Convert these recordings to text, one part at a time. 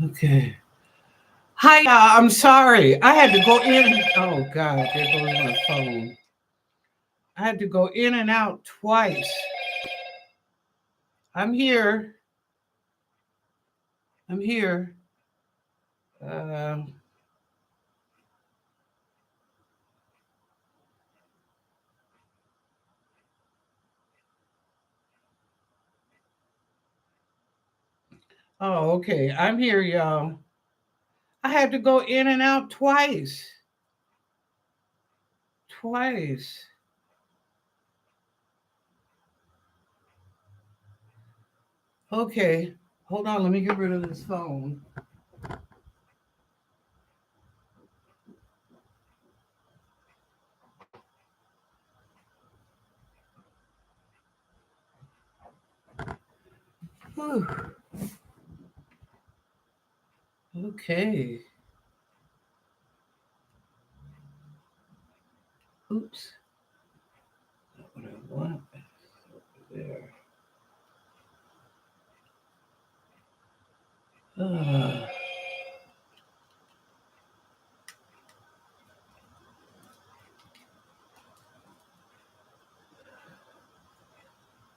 Okay. Hi, I'm sorry. I had to go in. Oh, God, there goes my phone. I had to go in and out twice. I'm here. I'm here. Uh, oh, okay. I'm here, y'all. I had to go in and out twice. Twice. Okay. Hold on. Let me get rid of this phone. Whew. Okay. Oops. Not what I want. There. Uh,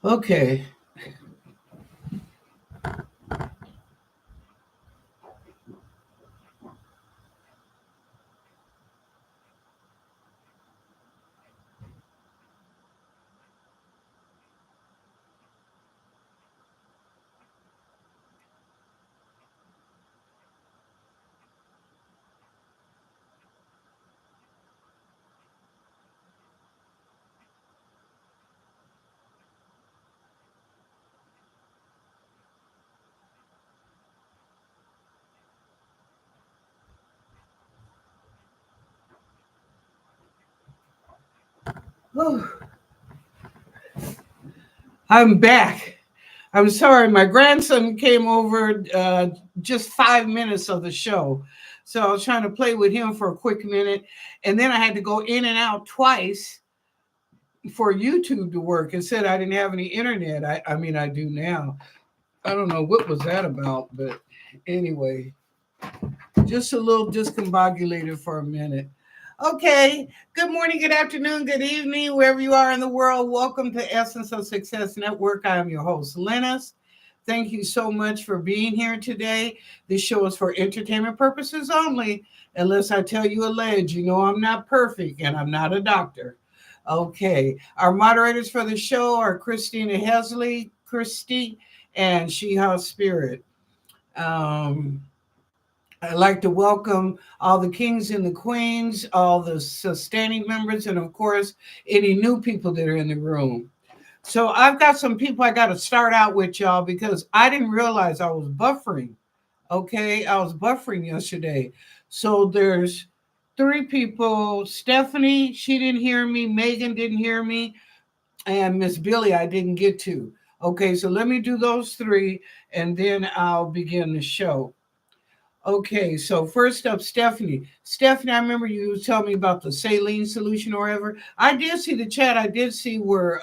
okay. Whew. I'm back. I'm sorry, my grandson came over just 5 minutes of the show. So I was trying to play with him for a quick minute. And then I had to go in and out twice for YouTube to work. It said I didn't have any internet. I mean, I do now. I don't know what was that about, but anyway, just a little discombobulated for a minute. Okay. Good morning, good afternoon, good evening, wherever you are in the world. Welcome to Essence of Success Network. I am your host, Lennis. Thank you so much for being here today. This show is for entertainment purposes only. Unless I tell you a ledge, you know I'm not perfect and I'm not a doctor. Okay. Our moderators for the show are Christina Hesley, Christy, and She House Spirit. Um, I'd like to welcome all the kings and the queens, all the sustaining members, and of course, any new people that are in the room. So I've got some people I got to start out with, y'all, because I didn't realize I was buffering. Okay, I was buffering yesterday. So there's three people. Stephanie, she didn't hear me. Megan didn't hear me. And Miss Billy, I didn't get to. Okay, so let me do those three, and then I'll begin the show. Okay, so first up, Stephanie. Stephanie, I remember you telling me about the saline solution or whatever. I did see the chat. I did see where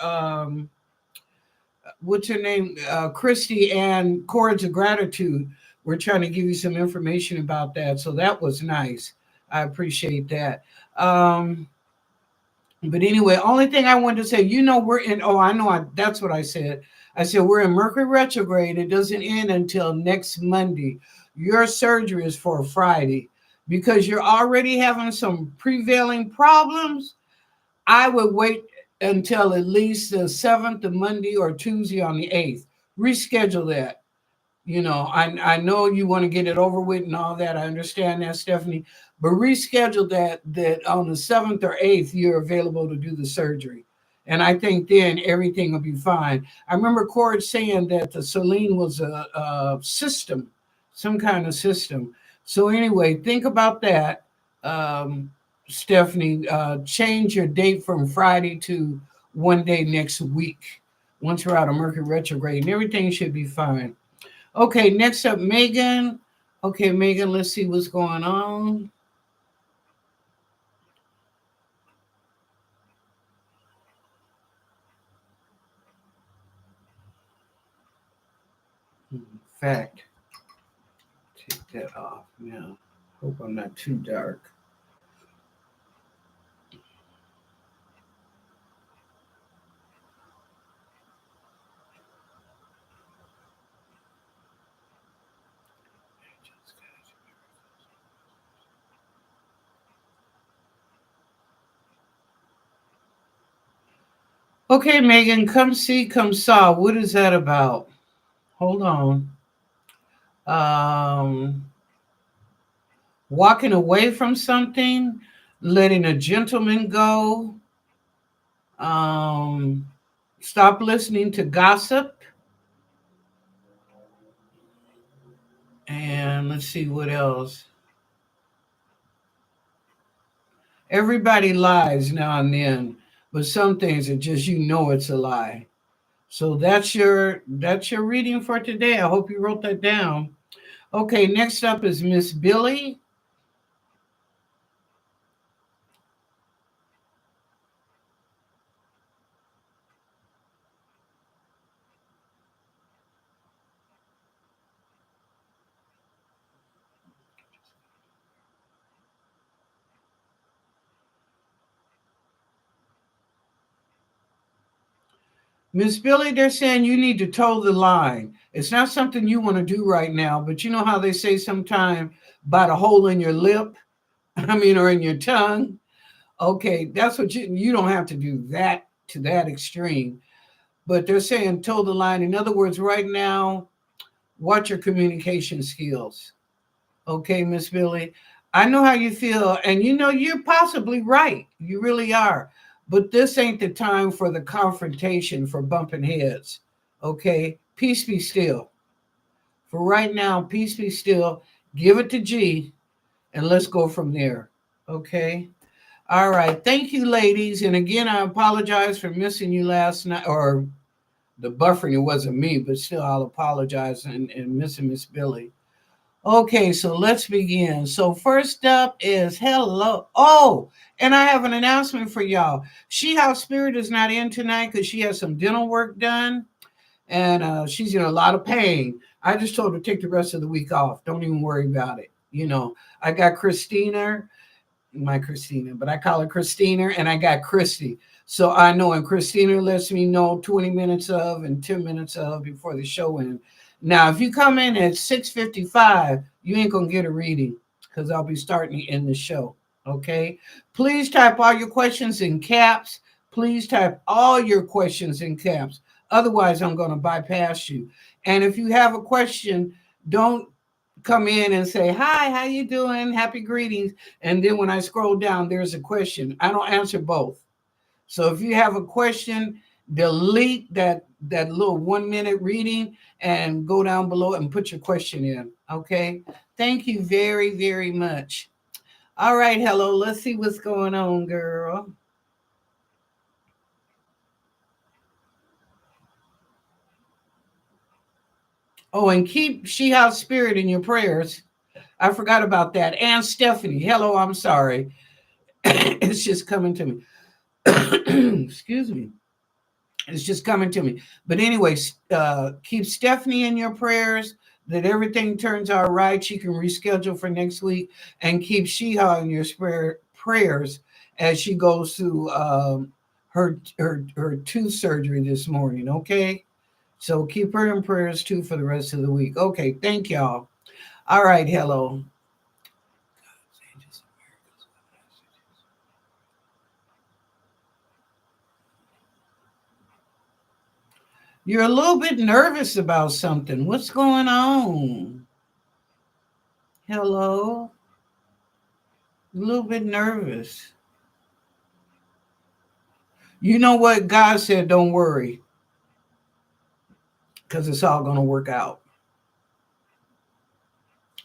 what's her name? Christy and Chords of Gratitude were trying to give you some information about that. So that was nice. I appreciate that. But anyway, only thing I wanted to say, we're in, oh, I know, that's what I said. I said, we're in Mercury retrograde. It doesn't end until next Monday. Your surgery is for Friday because you're already having some prevailing problems. I would wait until at least the 7th, the Monday or Tuesday on the 8th. Reschedule that. I know you want to get it over with and all that. I understand that, Stephanie, but reschedule that on the 7th or 8th you're available to do the surgery. And I think then everything will be fine. I remember Cord saying that the saline was a system, some kind of system. So anyway, think about that, Stephanie. Change your date from Friday to one day next week. Once we're out of Mercury retrograde, and everything should be fine. Okay, next up, Megan. Okay, Megan, let's see what's going on. In fact, take that off now. Hope I'm not too dark. Okay, Megan, come see, come saw. What is that about? Hold on. Um, Walking away from something, letting a gentleman go, um, stop listening to gossip, and let's see what else. Everybody lies now and then, but some things are just it's a lie. So that's your reading for today. I hope you wrote that down. Okay, next up is Miss Billy. Miss Billy, they're saying you need to toe the line. It's not something you want to do right now, but you know how they say sometimes bite a hole in your lip, or in your tongue. Okay, that's what you don't have to do that to that extreme. But they're saying toe the line. In other words, right now, watch your communication skills. Okay, Miss Billy. I know how you feel, and you're possibly right. You really are. But this ain't the time for the confrontation, for bumping heads. Okay? Peace be still. For right now, peace be still. Give it to G, and let's go from there. Okay? All right. Thank you, ladies. And again, I apologize for missing you last night, or the buffering. It wasn't me, but still, I'll apologize and missing Miss Billy. Okay, so let's begin. So first up is hello. Oh, and I have an announcement for y'all. She House Spirit is not in tonight because she has some dental work done, and she's in a lot of pain. I just told her to take the rest of the week off. Don't even worry about it. I got Christina, but I call her Christina, and I got Christy. So I know, and Christina lets me know 20 minutes of and 10 minutes of before the show ends. Now, if you come in at 6:55, you ain't gonna get a reading because I'll be starting in the show. Okay. Please type all your questions in caps. Please type all your questions in caps. Otherwise, I'm gonna bypass you. And if you have a question, don't come in and say, hi, how you doing? Happy greetings. And then when I scroll down, there's a question. I don't answer both. So if you have a question, delete that little 1 minute reading and go down below and put your question in. Okay. Thank you very, very much. All right. Hello. Let's see what's going on, girl. Oh, and keep She House Spirit in your prayers. I forgot about that. And Stephanie. Hello. I'm sorry. It's just coming to me. Excuse me. It's just coming to me. But anyway, keep Stephanie in your prayers that everything turns out right. She can reschedule for next week, and keep Sheha in your prayers as she goes through her tooth surgery this morning. Okay, so keep her in prayers too for the rest of the week. Okay, thank y'all. All right, hello. You're a little bit nervous about something. What's going on? Hello. A little bit nervous. You know what? God said, don't worry, because it's all going to work out.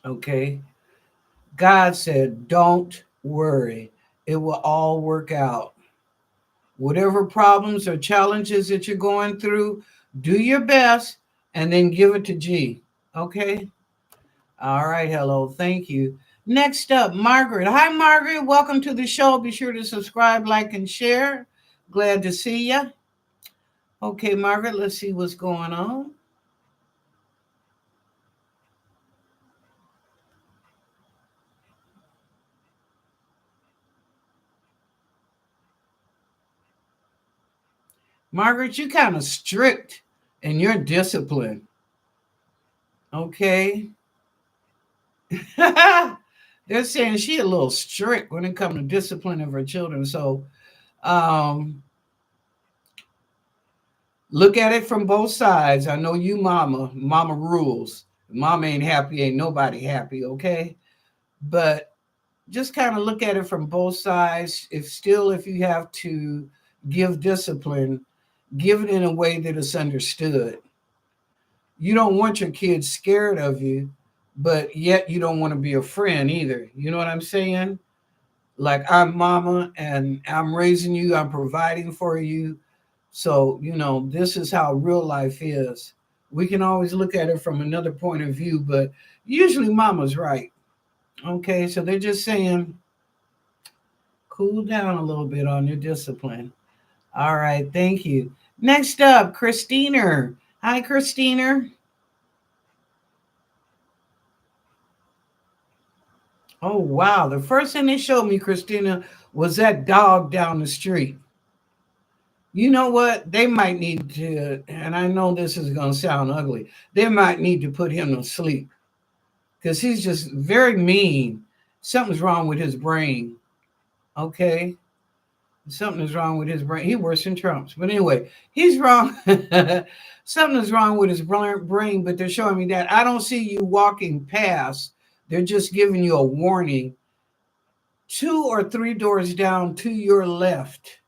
Okay? God said, don't worry. It will all work out. Whatever problems or challenges that you're going through, do your best and then give it to G. Okay? All right. Hello. Thank you. Next up, Margaret. Hi, Margaret. Welcome to the show. Be sure to subscribe, like, and share. Glad to see you. Okay, Margaret, let's see what's going on. Margaret, you kind of strict in your discipline. Okay. They're saying she a little strict when it comes to discipline of her children. So um, look at it from both sides. I know you, mama. Mama rules. Mama ain't happy, ain't nobody happy, okay? But just kind of look at it from both sides. If you have to give discipline, give it in a way that is understood. You don't want your kids scared of you, but yet you don't want to be a friend either. You know what I'm saying? Like, I'm mama and I'm raising you, I'm providing for you. So, this is how real life is. We can always look at it from another point of view, but usually mama's right. Okay, so they're just saying, cool down a little bit on your discipline. All right, thank you. Next up, Christina. Hi, Christina. Oh, wow. The first thing they showed me, Christina, was that dog down the street. You know what? They might need to, and I know this is going to sound ugly, they might need to put him to sleep because he's just very mean. Something's wrong with his brain. Okay. Something is wrong with his brain. He worse than Trump's. But anyway, he's wrong. Something is wrong with his brain, but they're showing me that. I don't see you walking past. They're just giving you a warning. 2 or 3 doors down to your left.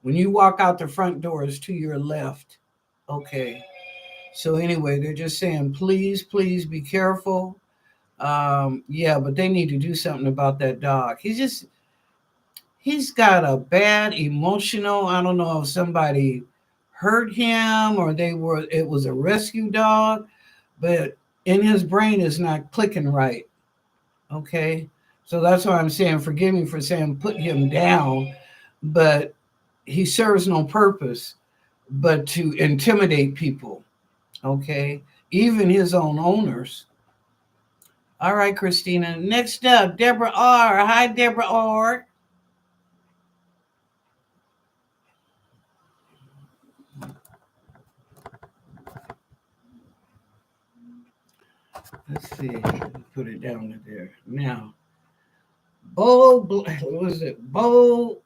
When you walk out the front doors to your left. Okay. So anyway, they're just saying, please, please be careful. Yeah, but they need to do something about that dog. He's got a bad emotional. I don't know if somebody hurt him or it was a rescue dog, but in his brain is not clicking right. Okay. So that's why I'm saying, forgive me for saying put him down, but he serves no purpose but to intimidate people. Okay. Even his own owners. All right, Christina. Next up, Deborah R. Hi, Deborah R. Let's see. Put it down there. Now, what was it? Bold,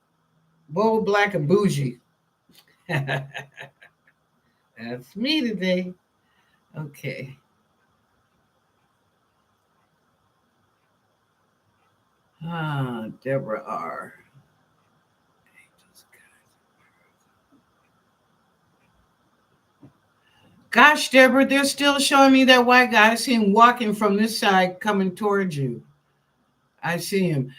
black, and bougie. That's me today. Okay. Deborah R. Gosh, Deborah, they're still showing me that white guy. I see him walking from this side coming towards you. I see him.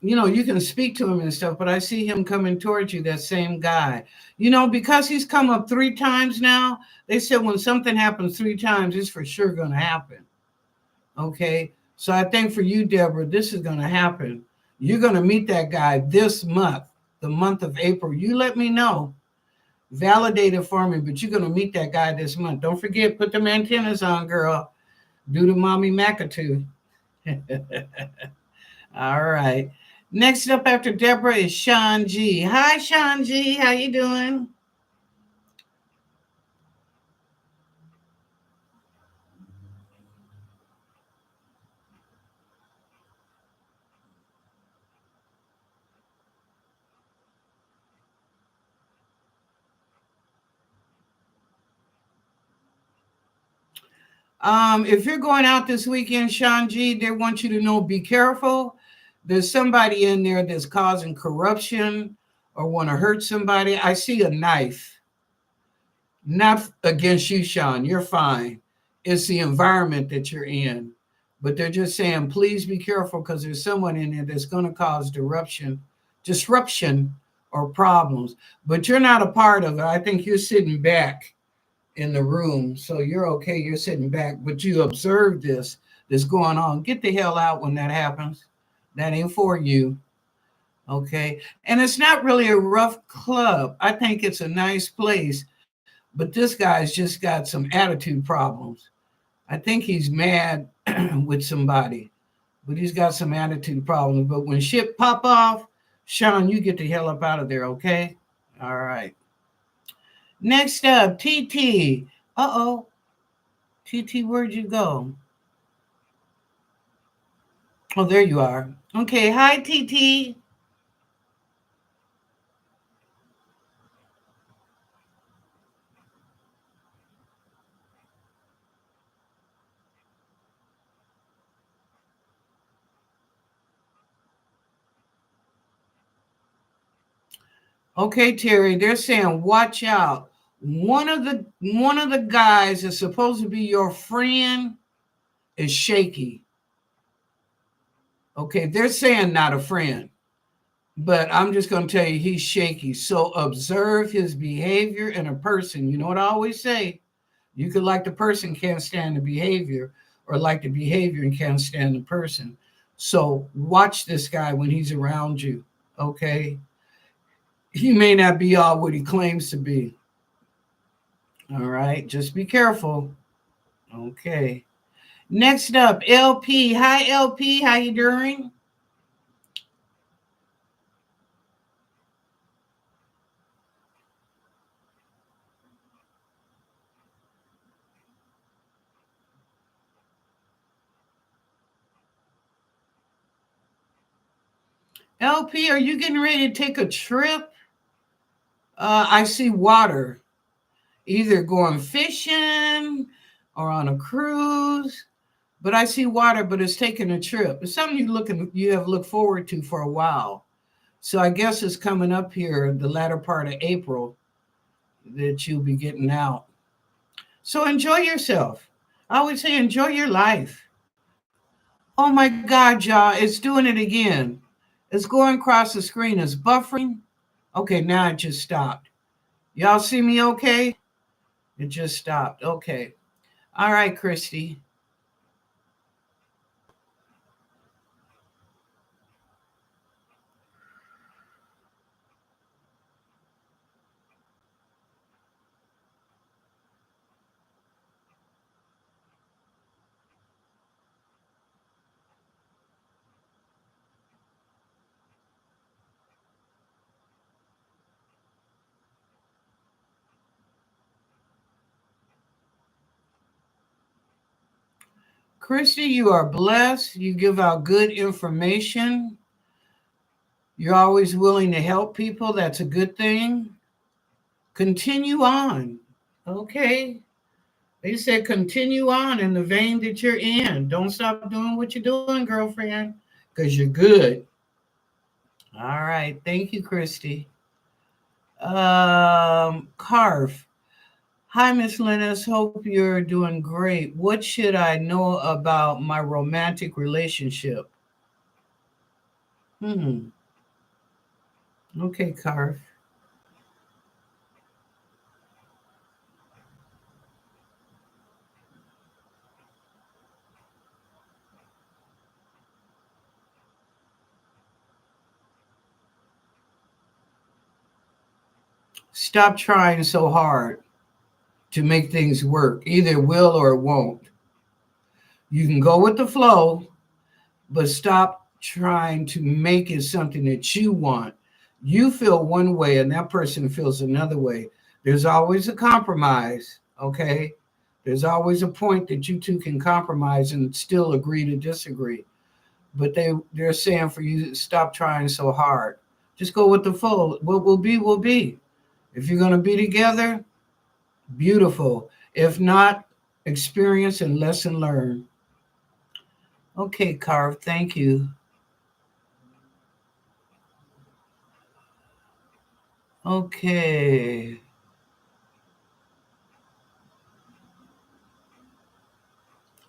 You can speak to him and stuff, but I see him coming towards you, that same guy. Because he's come up 3 times now, they said when something happens 3 times, it's for sure going to happen. Okay. So I think for you, Deborah, this is going to happen. You're going to meet that guy this month, the month of April. You let me know. Validate it for me, but you're going to meet that guy this month. Don't forget, put them antennas on, girl. Do the mommy McAtoo. All right. Next up after Deborah is Sean G. Hi, Sean G. How you doing? If you're going out this weekend, Sean G, they want you to know, be careful. There's somebody in there that's causing corruption or want to hurt somebody. I see a knife. Not against you, Sean. You're fine. It's the environment that you're in. But they're just saying, please be careful because there's someone in there that's going to cause disruption or problems. But you're not a part of it. I think you're sitting back in the room. So you're okay. You're sitting back, but you observe this going on. Get the hell out when that happens. That ain't for you. Okay. And it's not really a rough club. I think it's a nice place, but this guy's just got some attitude problems. I think he's mad with somebody, but he's got some attitude problems. But when shit pop off, Sean, you get the hell up out of there, okay? All right. Next up, TT. Uh-oh. TT, where'd you go? Oh, there you are. Okay, hi, TT. Okay, Terry, they're saying watch out. One of the guys that's supposed to be your friend is shaky. Okay, they're saying not a friend, but I'm just going to tell you he's shaky. So observe his behavior in a person. You know what I always say? You could like the person, can't stand the behavior, or like the behavior and can't stand the person. So watch this guy when he's around you. Okay, he may not be all what he claims to be. All right, just be careful. Okay. Next up, LP. Hi, LP. How you doing? LP, are you getting ready to take a trip? I see water, either going fishing or on a cruise. But I see water, but it's taking a trip. It's something you have looked forward to for a while. So I guess it's coming up here the latter part of April that you'll be getting out. So enjoy yourself. I always say enjoy your life. Oh my God, y'all, it's doing it again. It's going across the screen. It's buffering. Okay, now it just stopped. Y'all see me okay? It just stopped. Okay. All right, Christy. Christy, you are blessed. You give out good information. You're always willing to help people. That's a good thing. Continue on. Okay. They said continue on in the vein that you're in. Don't stop doing what you're doing, girlfriend, because you're good. All right. Thank you, Christy. Carve. Hi, Miss Lennis. Hope you're doing great. What should I know about my romantic relationship? Hmm. Okay, Carve. Stop trying so hard to make things work. Either it will or it won't. You can go with the flow, but stop trying to make it something that you want. You feel one way and that person feels another way. There's always a compromise, okay? There's always a point that you two can compromise and still agree to disagree. But they're saying for you to stop trying so hard. Just go with the flow. What will be, will be. If you're going to be together, beautiful. If not, experience and lesson learned. Okay, Carve, thank you. Okay.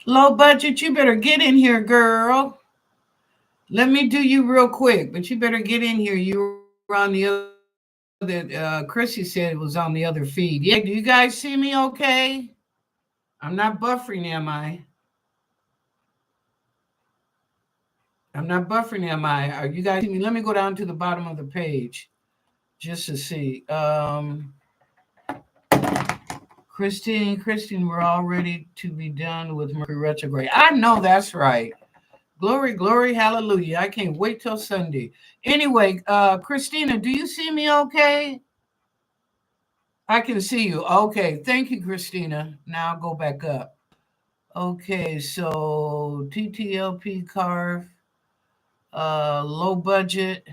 Low budget, you better get in here, girl. Let me do you real quick, but you better get in here. You were on the other, Chrissy said it was on the other feed. Yeah, do you guys see me okay? I'm not buffering, am I? I'm not buffering, am I? Are you guys see me? Let me go down to the bottom of the page just to see. Christine, we're all ready to be done with Mercury retrograde. I know that's right. Glory, glory, hallelujah. I can't wait till Sunday. Anyway, Christina, do you see me okay? I can see you. Okay. Thank you, Christina. Now I'll go back up. Okay. So TTLP carve, low budget.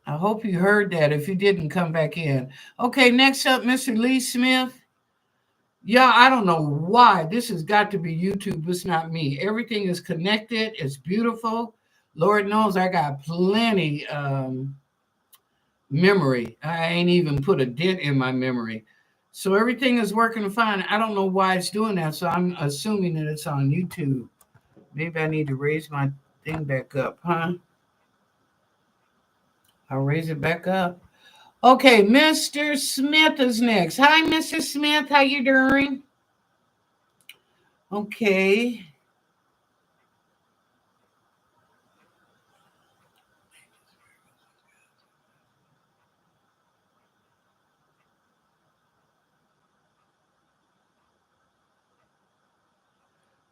I hope you heard that. If you didn't, come back in. Okay. Next up, Mr. Lee Smith. Yeah, I don't know why. This has got to be YouTube. It's not me. Everything is connected. It's beautiful. Lord knows I got plenty memory. I ain't even put a dent in my memory. So everything is working fine. I don't know why it's doing that. So I'm assuming that it's on YouTube. Maybe I need to raise my thing back up, huh? I'll raise it back up. Okay, Mr. Smith is next. Hi, Mr. Smith. How you doing? Okay.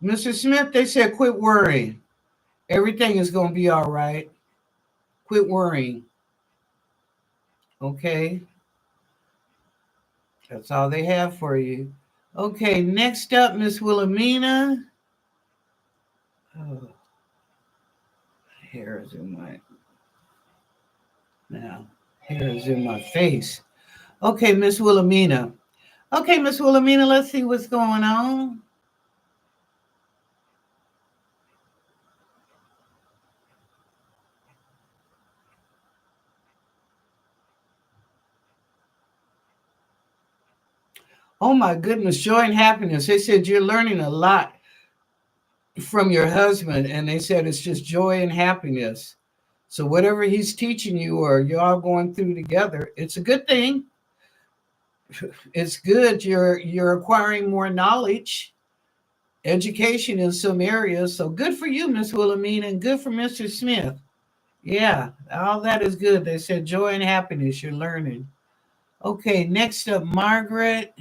Mr. Smith, they said quit worrying. Everything is going to be all right. Quit worrying. Okay. That's all they have for you. Okay, next up, Miss Wilhelmina. Oh, hair is in my now. Hair is in my face. Okay, Miss Wilhelmina. Okay, Miss Wilhelmina, let's see what's going on. Oh my goodness, joy and happiness. They said you're learning a lot from your husband, and they said it's just joy and happiness. So whatever he's teaching you or y'all going through together, it's a good thing. It's good. You're acquiring more knowledge, education in some areas. So good for you, Miss Wilhelmina, and good for Mr. Smith. Yeah, all that is good. They said joy and happiness. You're learning. Okay, next up, Margaret.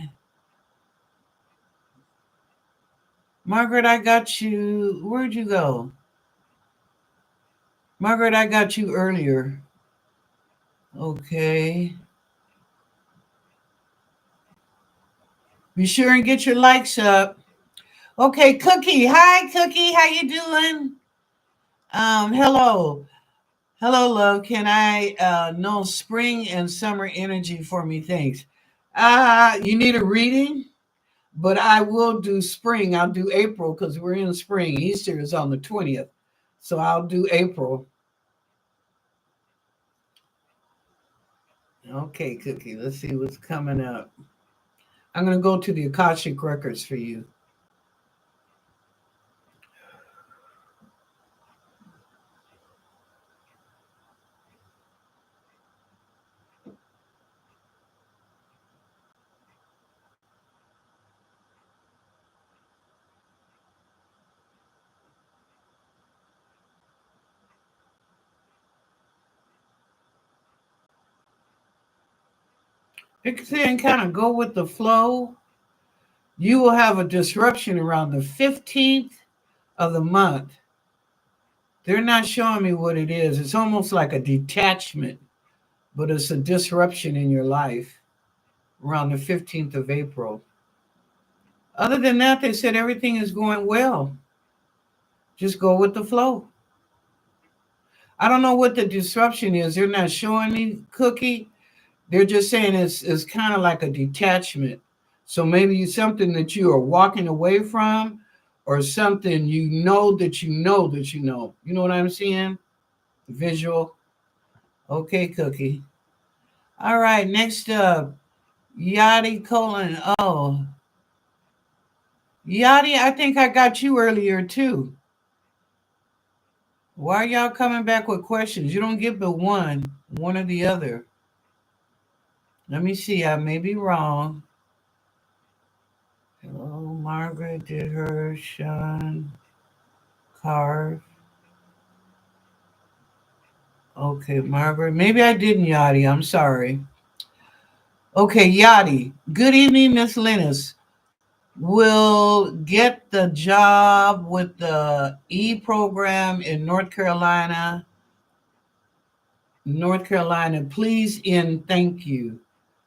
Margaret, I got you. Where'd you go? Margaret, I got you earlier. Okay. Be sure and get your likes up. Okay, Cookie. Hi, Cookie. How you doing? Hello. Hello, love. Can I know spring and summer energy for me? Thanks. You need a reading, but I will do spring. I'll do April because we're in spring. Easter is on the 20th. So I'll do April. Okay, Cookie. Let's see what's coming up. I'm going to go to the Akashic Records for you. It's saying kind of go with the flow. You will have a disruption around the 15th of the month. They're not showing me what it is. It's almost like a detachment, but it's a disruption in your life around the 15th of April. Other than that, they said everything is going well. Just go with the flow. I don't know what the disruption is. They're not showing me, Cookie. They're just saying it's kind of like a detachment. So maybe it's something that you are walking away from or something you know that you know that you know. You know what I'm saying? Visual. Okay, Cookie. All right, next up, Yachty colon. Oh, Yachty, I think I got you earlier too. Why are y'all coming back with questions? You don't give but one or the other. Let me see. I may be wrong. Hello, Margaret did her Sean carve. Okay, Margaret. Maybe I didn't, Yachty. I'm sorry. Okay, Yachty. Good evening, Miss Lennis. Will get the job with the E program in North Carolina. North Carolina, please and thank you.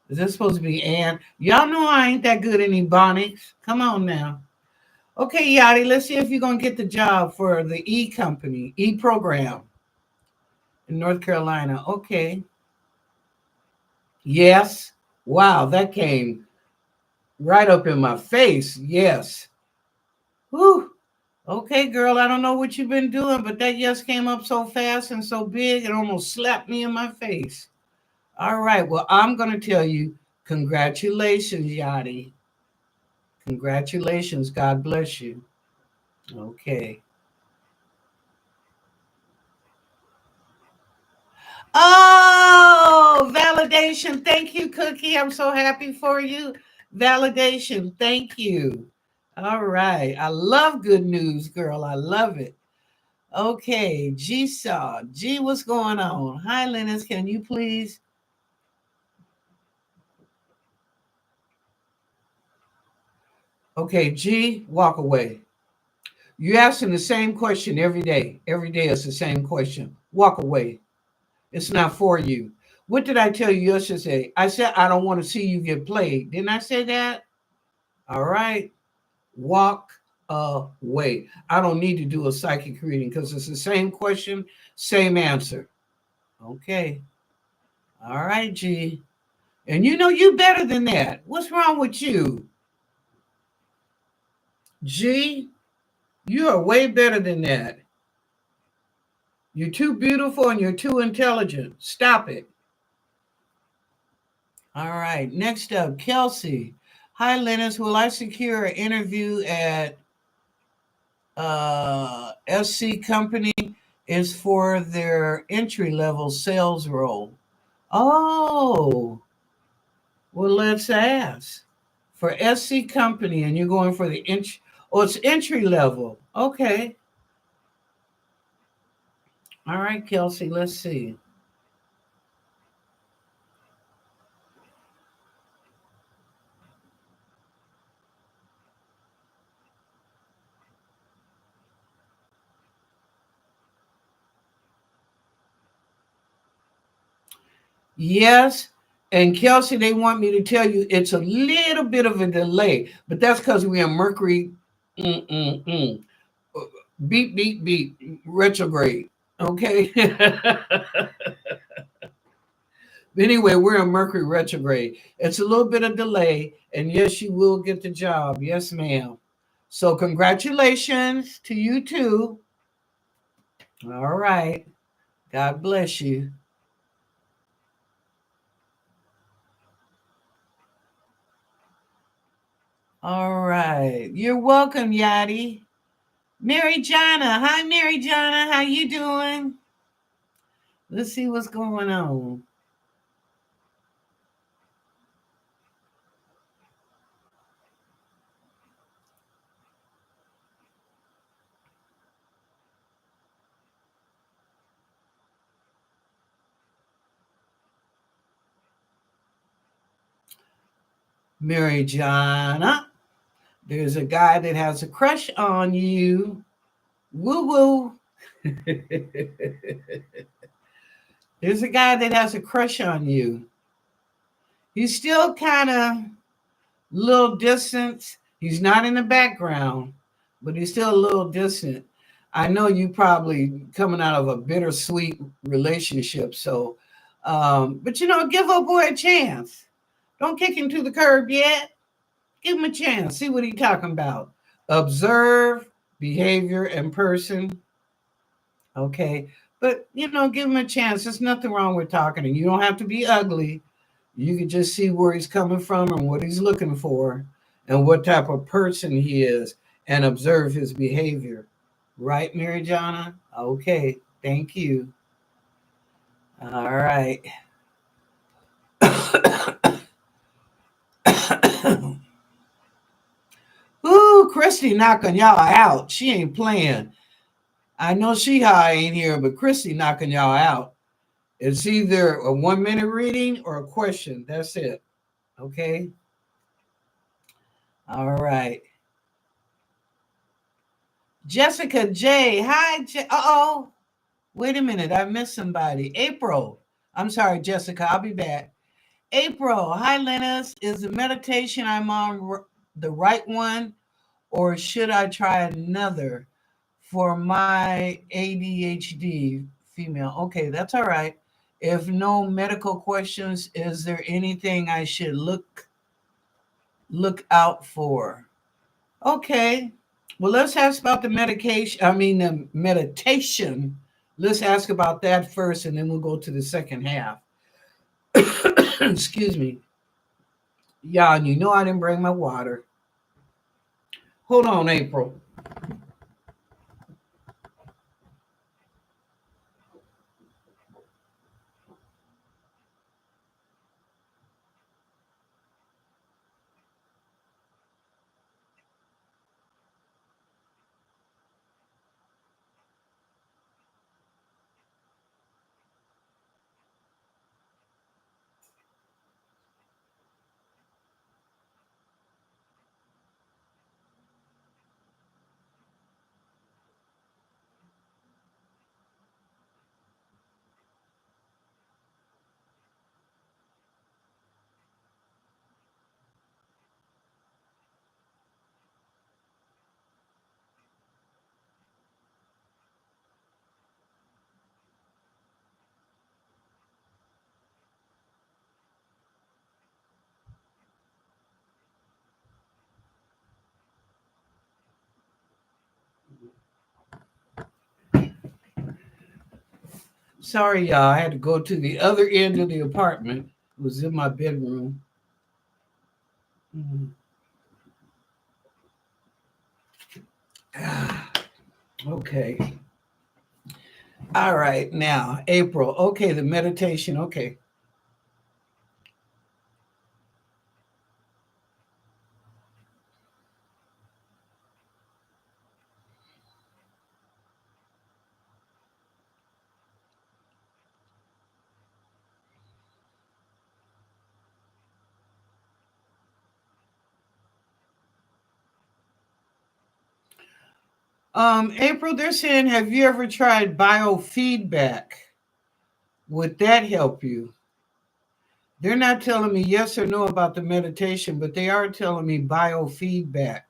Is this supposed to be Ann? Y'all know I ain't that good in ebonics. Come on now. Okay, Yachty, let's see if you're going to get the job for the E company, E program in North Carolina. Okay. Yes. Wow, that came right up in my face. Yes. Whew. Okay, girl, I don't know what you've been doing, but that yes came up so fast and so big, it almost slapped me in my face. All right, well, I'm going to tell you, congratulations, Yachty. Congratulations. God bless you. Okay. Oh, validation. Thank you, Cookie. I'm so happy for you. Validation. Thank you. All right. I love good news, girl. I love it. Okay. G Saw. G, what's going on? Hi, Lennis. Can you please? Okay, G, walk away. You're asking the same question every day. Every day it's the same question. Walk away. It's not for you. What did I tell you yesterday? I said I don't want to see you get played. Didn't I say that? All right. Walk away. I don't need to do a psychic reading because it's the same question, same answer. Okay. All right, G. And you know you better than that. What's wrong with you? G, you are way better than that. You're too beautiful and you're too intelligent. Stop it. All right. Next up, Kelsey. Hi, Lennis. Will I secure an interview at SC Company? Is for their entry level sales role. Oh, well, let's ask. For SC Company, and you're going for the entry. Oh, it's entry level. Okay. All right, Kelsey. Let's see. Yes. And Kelsey, they want me to tell you it's a little bit of a delay, but that's because we're in Mercury. Mm-mm-mm. Beep, beep, beep. Retrograde. Okay. Anyway, we're in Mercury retrograde. It's a little bit of delay, and yes, you will get the job. Yes, ma'am. So, congratulations to you too. All right. God bless you. All right. You're welcome, Yadi. Mary Jana. Hi, Mary Jana. How you doing? Let's see what's going on. Mary Jana. There's a guy that has a crush on you. Woo woo. There's a guy that has a crush on you. He's still kind of little distant. He's not in the background, but he's still a little distant. I know you probably coming out of a bittersweet relationship. So, but give a boy a chance. Don't kick him to the curb yet. Give him a chance. See what he's talking about. Observe behavior and person. Okay. But, give him a chance. There's nothing wrong with talking. And you don't have to be ugly. You can just see where he's coming from and what he's looking for and what type of person he is and observe his behavior. Right, Mary Jana? Okay. Thank you. All right. Ooh, Christy knocking y'all out. She ain't playing. I know she high ain't here, but Christy knocking y'all out. It's either a 1 minute reading or a question. That's it. Okay. All right. Jessica J. Hi. Uh oh. Wait a minute. I missed somebody. April. I'm sorry, Jessica. I'll be back. April, hi, Lennis. Is the meditation I'm on the right one, or should I try another for my ADHD female? Okay, that's all right. If no medical questions, is there anything I should look out for? Okay. Well, let's ask about the medication. I mean, the meditation. Let's ask about that first, and then we'll go to the second half. Excuse me. Yeah, and you know I didn't bring my water. Hold on, April. Sorry, y'all. I had to go to the other end of the apartment. It was in my bedroom. Mhm. Ah, okay. All right. Now, April. Okay, the meditation. Okay. April, they're saying, have you ever tried biofeedback? Would that help you? They're not telling me yes or no about the meditation, but they are telling me biofeedback.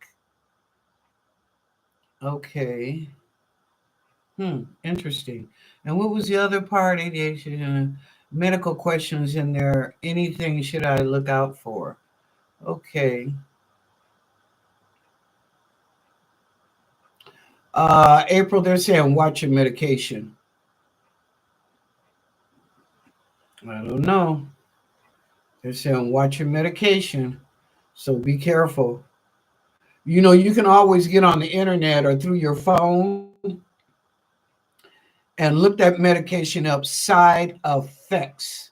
Okay. Interesting. And what was the other part? ADHD, medical questions in there. Anything should I look out for? Okay. April, they're saying watch your medication. I don't know. They're saying watch your medication. So be careful. You know, you can always get on the internet or through your phone and look that medication up, side effects.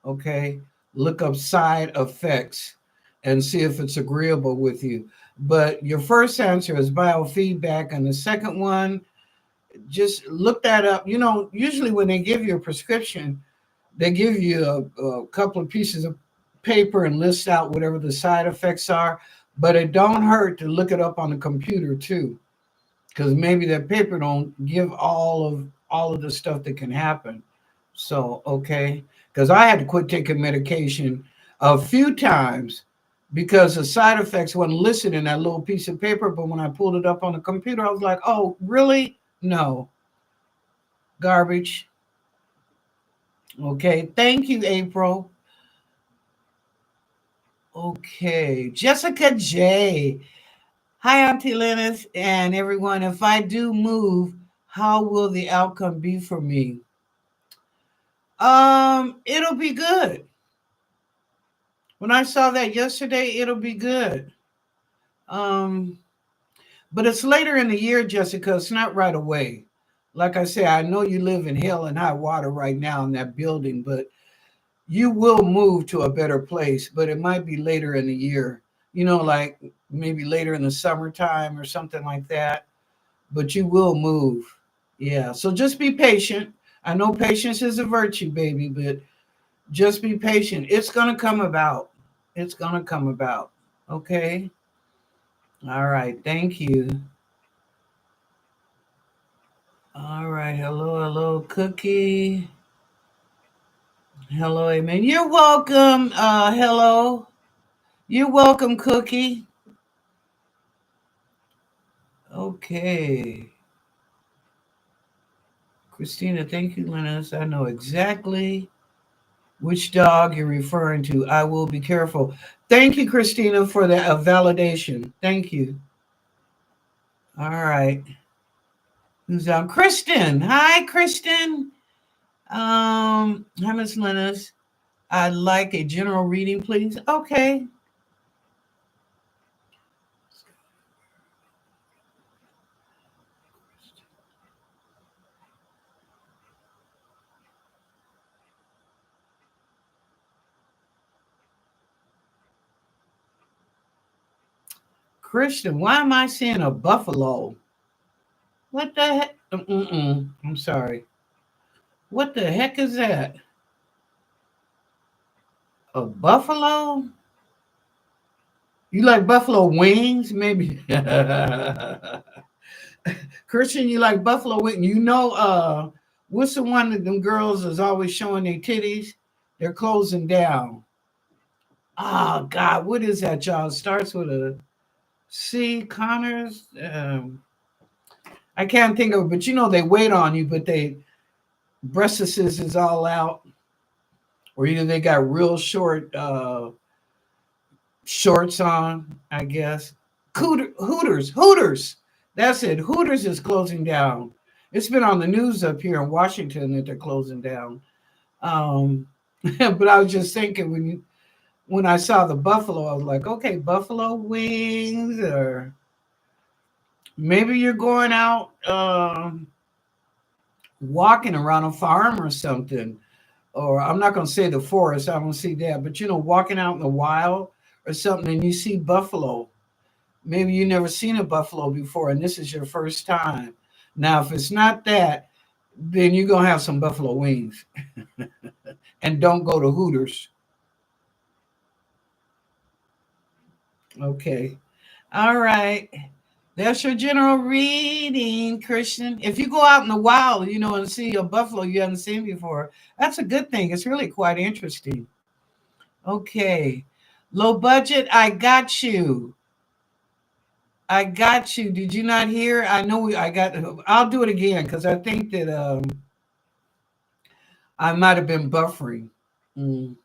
Okay. Look up side effects and see if it's agreeable with you. But your first answer is biofeedback, and the second one, just look that up. You know, usually when they give you a prescription, they give you a couple of pieces of paper and list out whatever the side effects are. But it don't hurt to look it up on the computer too, because maybe that paper don't give all of the stuff that can happen. So okay, because I had to quit taking medication a few times because the side effects wasn't listed in that little piece of paper. But when I pulled it up on the computer, I was like, oh, really? No, garbage. Okay, thank you, April. Okay, Jessica J. Hi, Auntie Lennis and everyone. If I do move, how will the outcome be for me? It'll be good. When I saw that yesterday, it'll be good. Um, but it's later in the year, Jessica. It's not right away. Like I say, I know you live in hell and high water right now in that building, but you will move to a better place. But it might be later in the year. You know, like maybe later in the summertime or something like that. But you will move. Yeah. So just be patient. I know patience is a virtue, baby, but just be patient. It's gonna come about. It's gonna come about. Okay. All right. Thank you. All right. Hello, hello, Cookie. Hello, amen. You're welcome. Hello. You're welcome, Cookie. Okay. Christina, thank you, Lennis. I know exactly which dog you're referring to. I will be careful. Thank you, Christina, for that validation. Thank you. All right. Who's on? Kristen. Hi, Kristen. Hi, Miss Lennis. I'd like a general reading, please. Okay. Christian, why am I seeing a buffalo? What the heck? I'm sorry. What the heck is that? A buffalo? You like buffalo wings? Maybe. Christian, you like buffalo wings? You know, what's the one that them girls is always showing their titties? They're closing down. Oh, God, what is that, y'all? It starts with a C. Connors. I can't think of it, but you know, they wait on you, but they breasts is all out, or either they got real short shorts on, I guess. Hooters. That's it. Hooters is closing down. It's been on the news up here in Washington that they're closing down. Um, but I was just thinking when I saw the buffalo, I was like, okay, buffalo wings, or maybe you're going out walking around a farm or something. Or I'm not going to say the forest, I don't see that, but you know, walking out in the wild or something and you see buffalo. Maybe you never seen a buffalo before and this is your first time. Now, if it's not that, then you're going to have some buffalo wings. And don't go to Hooters. Okay. All right. That's your general reading, Christian. If you go out in the wild, you know, and see a buffalo you haven't seen before, that's a good thing. It's really quite interesting. Okay. Low budget, I got you. I got you. Did you not hear? I know I got. I'll do it again because I think that I might have been buffering. Mm.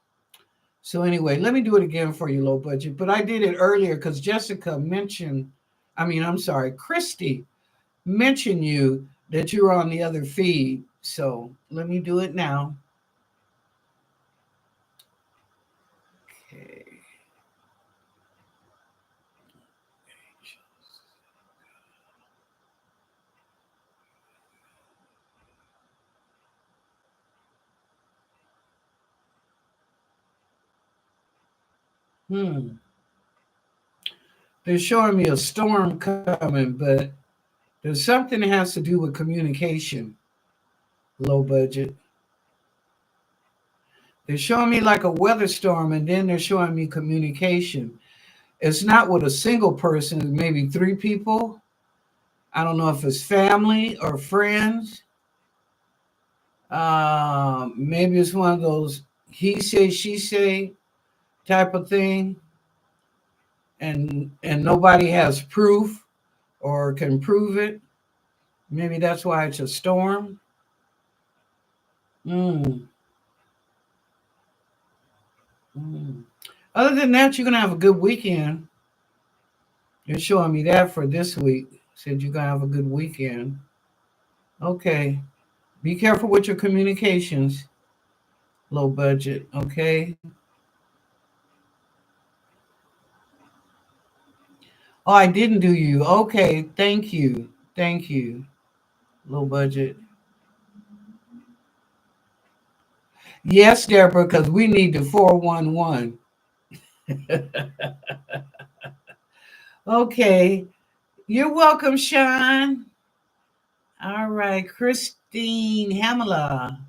So anyway, let me do it again for you, low budget. But I did it earlier because Jessica mentioned. I mean, I'm sorry, Christy mentioned you that you were on the other feed. So let me do it now. Okay. Hmm. They're showing me a storm coming, but there's something that has to do with communication. Low budget. They're showing me like a weather storm, and then they're showing me communication. It's not with a single person, it's maybe three people. I don't know if it's family or friends. Maybe it's one of those he say, she say type of thing, and nobody has proof or can prove it. Maybe that's why it's a storm. Mm, mm. Other than that, you're gonna have a good weekend. You're showing me that for this week. Said you're gonna have a good weekend. Okay. Be careful with your communications. Low budget. Okay. Oh, I didn't do you. Okay. Thank you. Thank you. Low budget. Yes, Deborah, because we need the 411. Okay. You're welcome, Sean. All right. Christine Hamela.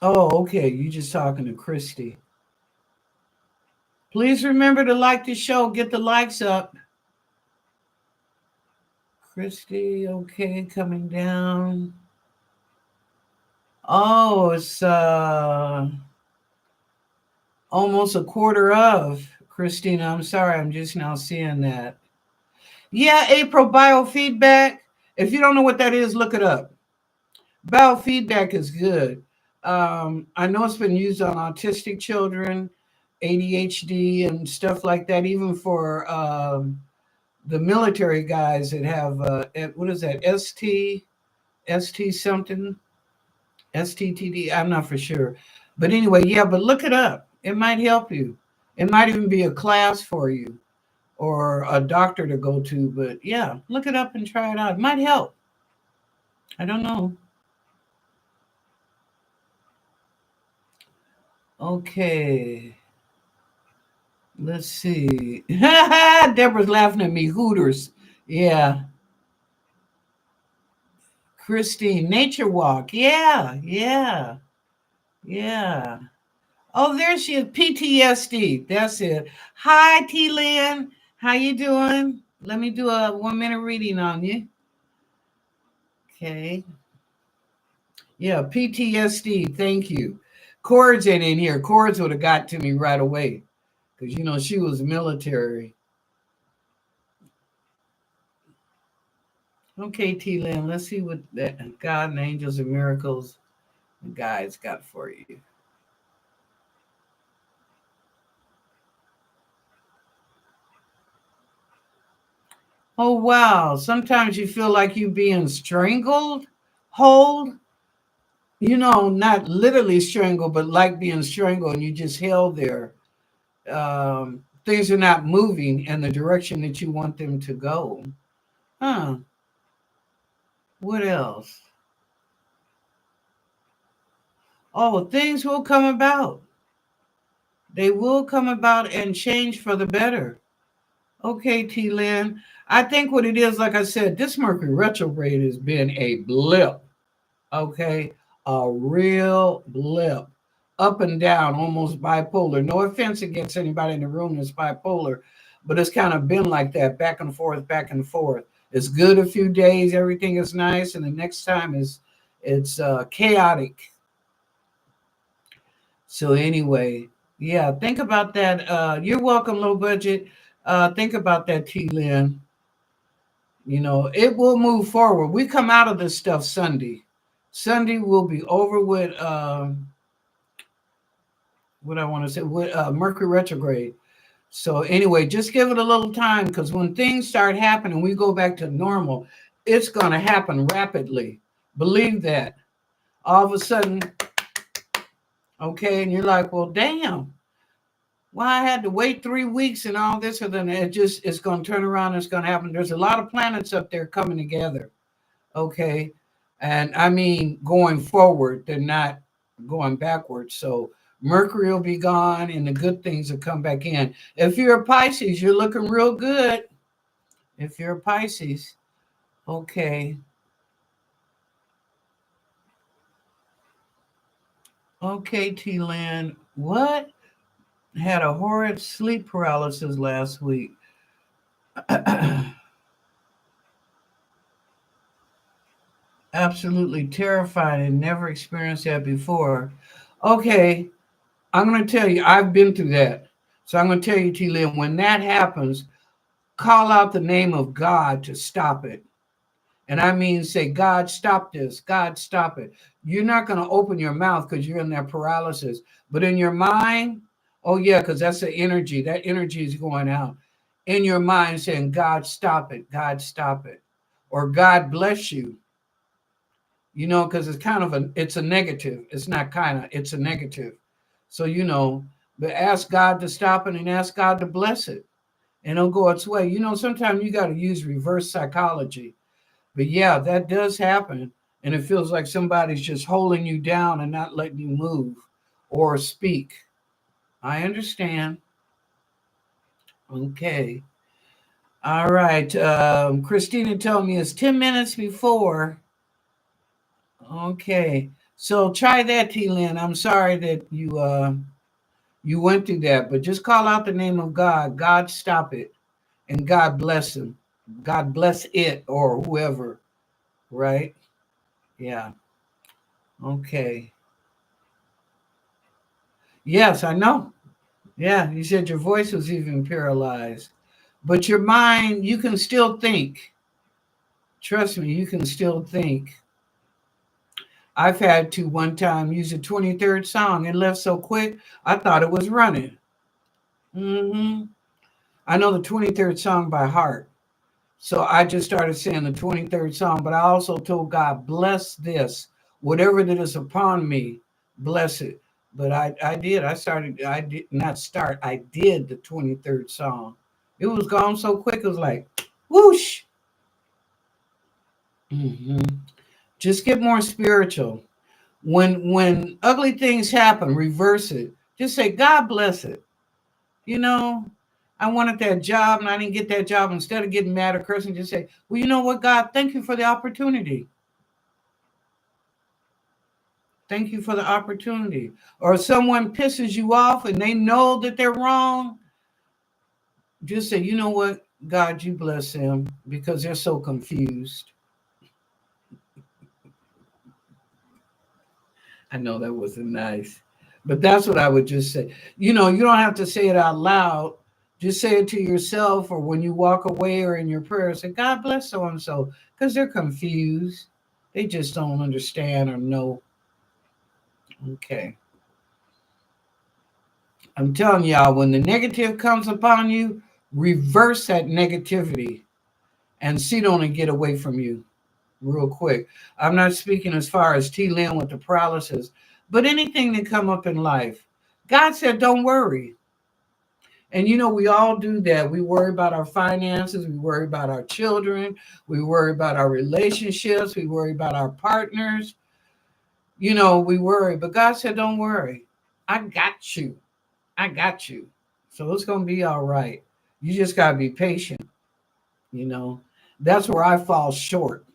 Oh, okay. You just talking to Christy. Please remember to like the show. Get the likes up. Christy, okay, coming down. Oh, it's almost a quarter of. Christina, I'm sorry, I'm just now seeing that. Yeah, April, biofeedback. If you don't know what that is, look it up. Biofeedback is good. I know it's been used on autistic children, ADHD, and stuff like that, even for the military guys that have, what is that, ST something? STTD? I'm not for sure. But anyway, yeah, but look it up. It might help you. It might even be a class for you or a doctor to go to. But yeah, look it up and try it out. It might help. I don't know. Okay. Let's see. Deborah's laughing at me. Hooters. Yeah. Christine, nature walk. Yeah. Yeah. Yeah. Oh, there she is. PTSD. That's it. Hi, T Lynn. How you doing? Let me do a 1 minute reading on you. Okay. Yeah, PTSD. Thank you. Cords ain't in here. Cords would have got to me right away because she was military. Okay, T Lynn. Let's see what that God and angels and miracles and guides got for you. Oh wow. Sometimes you feel like you being strangled, hold. Not literally strangled, but like being strangled, and you just held there. Things are not moving in the direction that you want them to go. Huh. What else? Oh, things will come about. They will come about and change for the better. Okay, T Lynn. I think what it is, like I said, this Mercury retrograde has been a blip. Okay, a real blip, up and down, almost bipolar. No offense against anybody in the room that's bipolar, but it's kind of been like that, back and forth, back and forth. It's good a few days, everything is nice, and the next time is it's chaotic. So anyway, yeah, think about that. You're welcome, low budget. Think about that, T Lynn. It will move forward. We come out of this stuff Sunday. Sunday will be over with what I want to say with Mercury retrograde. So anyway, just give it a little time because when things start happening, we go back to normal. It's going to happen rapidly. Believe that. All of a sudden, okay, and you're like, well, damn. Why I had to wait 3 weeks and all this, and then it's going to turn around. It's going to happen. There's a lot of planets up there coming together. Okay. And I mean, going forward, they're not going backwards. So Mercury will be gone and the good things will come back in. If you're a Pisces, you're looking real good. If you're a Pisces, okay. Okay, T Land. What? Had a horrid sleep paralysis last week. Absolutely terrified and never experienced that before. Okay, I'm going to tell you, I've been through that. So I'm going to tell you, T Lynn, when that happens, call out the name of God to stop it. And I mean, say, God, stop this. God, stop it. You're not going to open your mouth because you're in that paralysis. But in your mind, oh, yeah, because that's the energy. That energy is going out. In your mind, saying, God, stop it. God, stop it. Or God bless you. Because it's kind of it's a negative. It's not kind of, it's a negative. So, but ask God to stop it and ask God to bless it and it'll go its way. Sometimes you got to use reverse psychology. But yeah, that does happen. And it feels like somebody's just holding you down and not letting you move or speak. I understand. Okay. All right. Christina told me it's 10 minutes before. Okay. So try that, T Lynn. I'm sorry that you went through that, but just call out the name of God. God, stop it. And God bless him. God bless it or whoever, right? Yeah. Okay. Yes, I know. Yeah, you said your voice was even paralyzed. But your mind, you can still think. Trust me, you can still think. I've had to one time use a 23rd song. It left so quick, I thought it was running. hmm I know the 23rd song by heart. So I just started saying the 23rd song, but I also told God, bless this, whatever that is upon me, bless it. But I did. I did not start. I did the 23rd song. It was gone so quick. It was like, whoosh. hmm Just get more spiritual. When ugly things happen, reverse it. Just say, God bless it. You know, I wanted that job and I didn't get that job. Instead of getting mad or cursing, just say, well, you know what, God, thank you for the opportunity. Thank you for the opportunity. Or if someone pisses you off and they know that they're wrong, just say, you know what, God, you bless them because they're so confused. I know that wasn't nice, but that's what I would just say. You don't have to say it out loud. Just say it to yourself or when you walk away or in your prayer, say, God bless so and so, because they're confused. They just don't understand or know. Okay. I'm telling y'all, when the negative comes upon you, reverse that negativity and sit on and get away from you real quick. I'm not speaking as far as T. Lynn with the paralysis, but anything that come up in life. God said, don't worry. And we all do that. We worry about our finances. We worry about our children. We worry about our relationships. We worry about our partners. We worry. But God said, don't worry. I got you. I got you. So it's going to be all right. You just got to be patient. You know, that's where I fall short.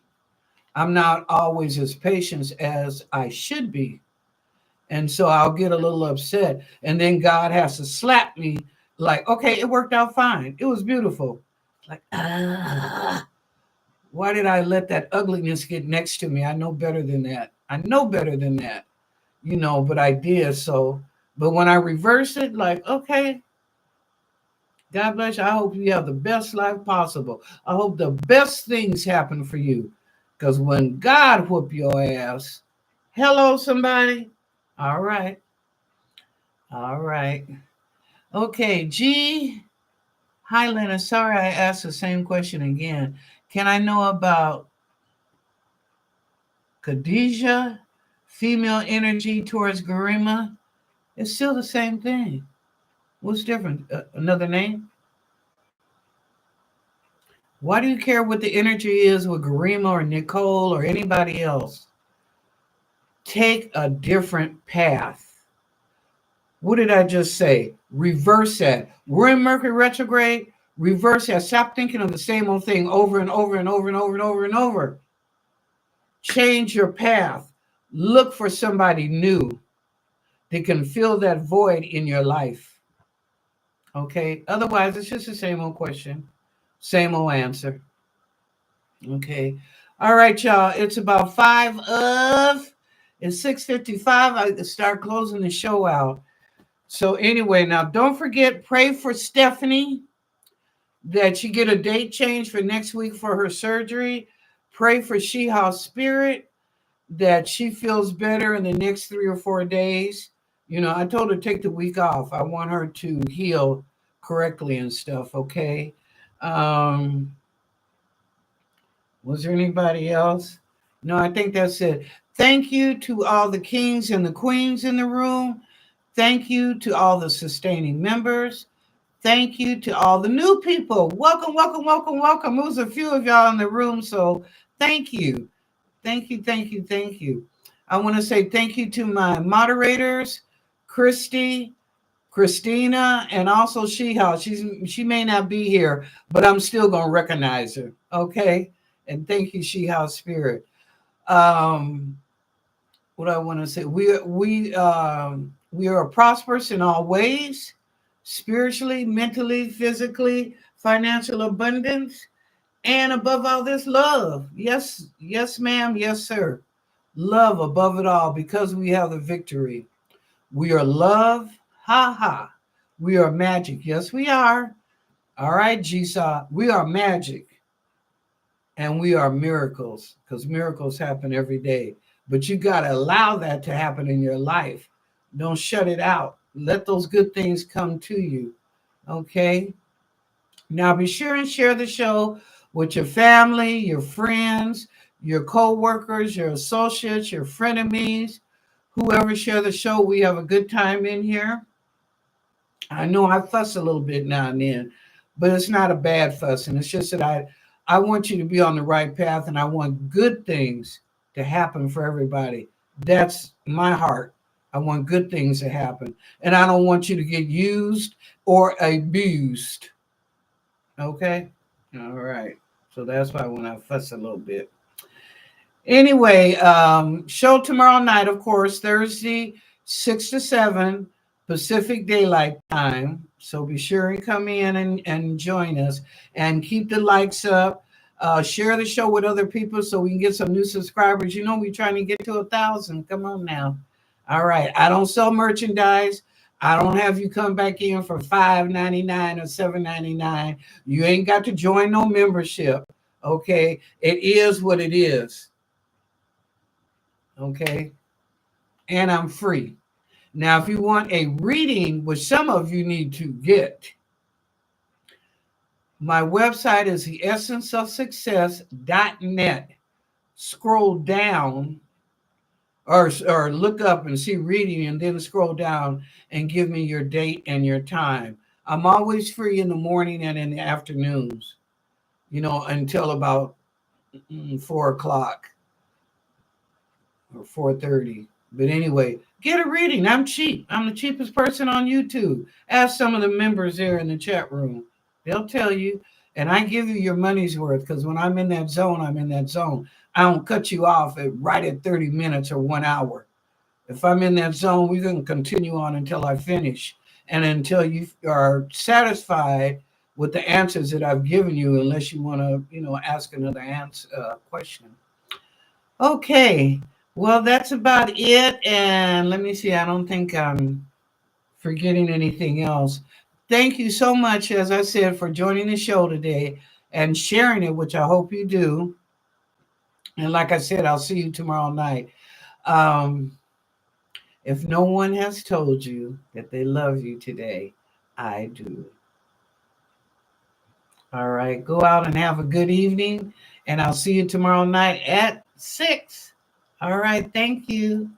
I'm not always as patient as I should be. And so I'll get a little upset. And then God has to slap me like, okay, it worked out fine. It was beautiful. Like, why did I let that ugliness get next to me? I know better than that. I know better than that, but I did. So, but when I reverse it, like, okay, God bless you. I hope you have the best life possible. I hope the best things happen for you. Because when God whoop your ass, hello, somebody. All right. All right. Okay, G. Hi, Lennis. Sorry I asked the same question again. Can I know about Khadijah, female energy towards Garima? It's still the same thing. What's different? Another name? Why do you care what the energy is with Garima or Nicole or anybody else? Take a different path. What did I just say? Reverse that. We're in Mercury retrograde. Reverse that. Stop thinking of the same old thing over and over and over and over and over and over. Change your path. Look for somebody new that can fill that void in your life. Okay. Otherwise, it's just the same old question, same old answer. Okay. All right, y'all. It's about it's 6:55. I start closing the show out. So anyway, now don't forget, pray for Stephanie that she get a date change for next week for her surgery. Pray for She-House Spirit that she feels better in the next 3 or 4 days. I told her to take the week off. I want her to heal correctly and stuff. Okay. Um, was there anybody else? No, I think that's it. Thank you to all the kings and the queens in the room. Thank you to all the sustaining members. Thank you to all the new people. Welcome, welcome, welcome, welcome. There was a few of y'all in the room, so thank you. Thank you, thank you, thank you. I want to say thank you to my moderators, Christy, Christina, and also She-House. She may not be here, but I'm still gonna recognize her. Okay. And thank you, She-House Spirit. Um, what I want to say, we are prosperous in all ways, spiritually, mentally, physically, financial abundance, and above all this, love. Yes, yes, ma'am, yes, sir. Love above it all because we have the victory. We are love. Ha ha. We are magic. Yes, we are. All right, Jigsaw. We are magic and we are miracles because miracles happen every day. But you got to allow that to happen in your life. Don't shut it out. Let those good things come to you. Okay. Now be sure and share the show with your family, your friends, your co-workers, your associates, your frenemies, whoever share the show. We have a good time in here. I know I fuss a little bit now and then, but it's not a bad fussing. It's just that I want you to be on the right path and I want good things to happen for everybody. That's my heart. I want good things to happen. And I don't want you to get used or abused. Okay? All right. So that's why when I fuss a little bit. Anyway, show tomorrow night, of course, Thursday, 6 to 7 Pacific Daylight Time. So be sure and come in and join us and keep the likes up. Share the show with other people so we can get some new subscribers. You know, we're trying to get to 1,000. Come on now. All right. I don't sell merchandise. I don't have you come back in for $5.99 or $7.99. You ain't got to join no membership. Okay. It is what it is. Okay. And I'm free. Now, if you want a reading, which some of you need to get, my website is theessenceofsuccess.net. Scroll down or look up and see reading and then scroll down and give me your date and your time. I'm always free in the morning and in the afternoons, until about 4 o'clock or 4:30. But anyway, get a reading. I'm cheap. I'm the cheapest person on YouTube. Ask some of the members there in the chat room. They'll tell you. And I give you your money's worth because when I'm in that zone, I'm in that zone. I don't cut you off right at 30 minutes or 1 hour. If I'm in that zone, we're going to continue on until I finish and until you are satisfied with the answers that I've given you, unless you want to, ask another question. Okay. Well, that's about it. And let me see. I don't think I'm forgetting anything else. Thank you so much, as I said, for joining the show today and sharing it, which I hope you do. And like I said, I'll see you tomorrow night. Um, if no one has told you that they love you today, I do. All right. Go out and have a good evening. And I'll see you tomorrow night at 6. All right. Thank you.